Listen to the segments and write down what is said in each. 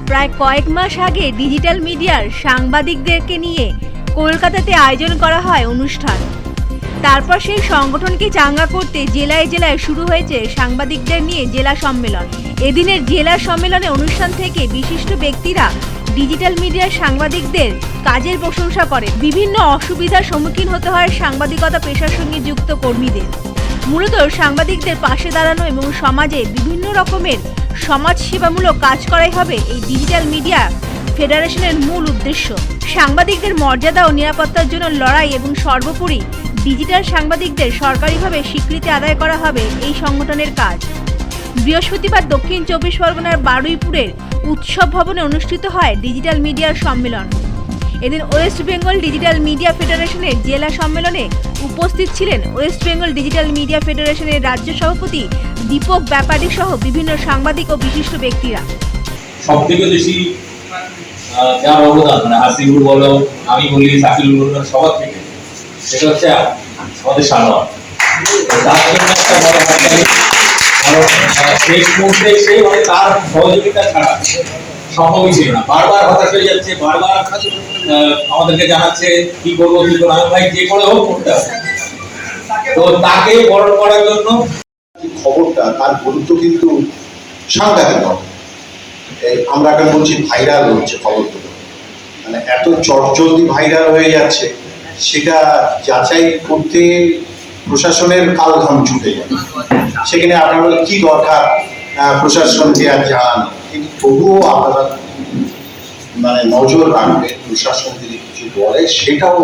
প্রায় কয়েক মাস আগে ডিজিটাল মিডিয়ার সাংবাদিকদেরকে নিয়ে কলকাতাতে আয়োজন করা হয় অনুষ্ঠান। তারপর সেই সংগঠনকে চাঙ্গা করতে জেলায় জেলায় শুরু হয়েছে সাংবাদিকদের নিয়ে জেলা সম্মেলন। এদিনের জেলা সম্মেলনে অনুষ্ঠান থেকে বিশিষ্ট ব্যক্তিরা ডিজিটাল মিডিয়ার সাংবাদিকদের কাজের প্রশংসা করে। বিভিন্ন অসুবিধার সম্মুখীন হতে হয় সাংবাদিকতা পেশার সঙ্গে যুক্ত কর্মীদের। মূলত সাংবাদিকদের পাশে দাঁড়ানো এবং সমাজে বিভিন্ন রকমের সমাজ সেবামূলক কাজ করাই হবে এই ডিজিটাল মিডিয়া ফেডারেশনের মূল উদ্দেশ্য। সাংবাদিকদের মর্যাদা ও নিরাপত্তার জন্য লড়াই এবং সর্বোপরি ডিজিটাল সাংবাদিকদের সরকারিভাবে স্বীকৃতি আদায় করা হবে এই সংগঠনের কাজ। বৃহস্পতিবার দক্ষিণ 24 পরগনার বারুইপুরের উৎসব ভবনে অনুষ্ঠিত হয় ডিজিটাল মিডিয়ার সম্মেলন। এদিন ওয়েস্ট বেঙ্গল ডিজিটাল মিডিয়া ফেডারেশনের জেলা সম্মেলনে উপস্থিত ছিলেন ওয়েস্ট বেঙ্গল ডিজিটাল মিডিয়া ফেডারেশনের রাজ্য সভাপতি দীপক ব্যাপারী সহ বিভিন্ন সাংবাদিক ও বিশিষ্ট ব্যক্তিরা। সবথেকে বেশি যার অবদান মানে হাসিবুল বলো, আমি বলি সাকিবুল বলো, সবার থেকে সেটা হচ্ছে আমাদের সানোয়ার। তার জন্য একটা বড় হাততালি। শেষ মুহূর্তে এসে মানে তার সহযোগিতা ছাড়া সম্ভবই ছিল না। বারবার হতাশ হয়ে যাচ্ছে, বারবার আমাদেরকে জানাচ্ছে কি করবো কি করবো। আমি ভাই যে করে হোক করতে হবে। তো তাকে বরণ করার জন্য খবরটা তার গুরুত্ব কিন্তু সাংঘাতিক। আমরা এখন বলছি ভাইরাল হচ্ছে খবরগুলো, মানে এত চটজলদি ভাইরাল হয়ে যাচ্ছে, সেটা যাচাই করতে প্রশাসনের কালঘাম ছুটে যায়। সেখানে আপনারা কি দরকার প্রশাসনকে আর জানান, কিন্তু তবুও আপনারা মানে নজর রাখবেন প্রশাসন যদি কিছু বলে সেটাও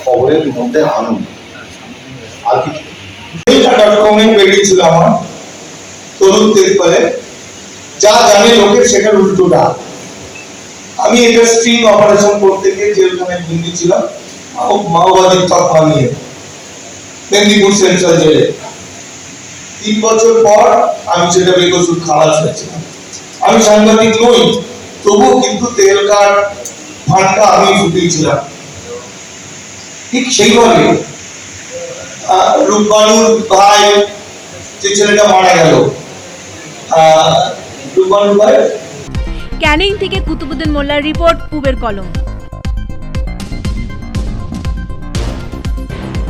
খবরের মধ্যে আনুন। আর কিছু বেরিয়েছিল আমার তরুণ তেজপালে, যা জানে লোকের সেটার উল্টোটা। আমি এটা স্ট্রিং অপারেশন করতে গিয়ে জেলখানে বন্দি ছিলাম মাওবাদীর তকমা নিয়ে মেদিনীপুর সেন্ট্রাল জেলে। 3 বছর পর আমি সেটা বেকসুর খালাস হয়েছিলাম। আমি সাংবাদিক নই, তবুও কিন্তু তেল কাঠ ফান্ডটা আমি ফুটিয়েছিলাম। ঠিক সেইভাবে রূপবানুর ভাই যে ছেলেটা মারা গেল, রূপবানুর ভাই। ক্যানিং থেকে কুতুবুদ্দিন মোল্লার রিপোর্ট, পূবের কলম।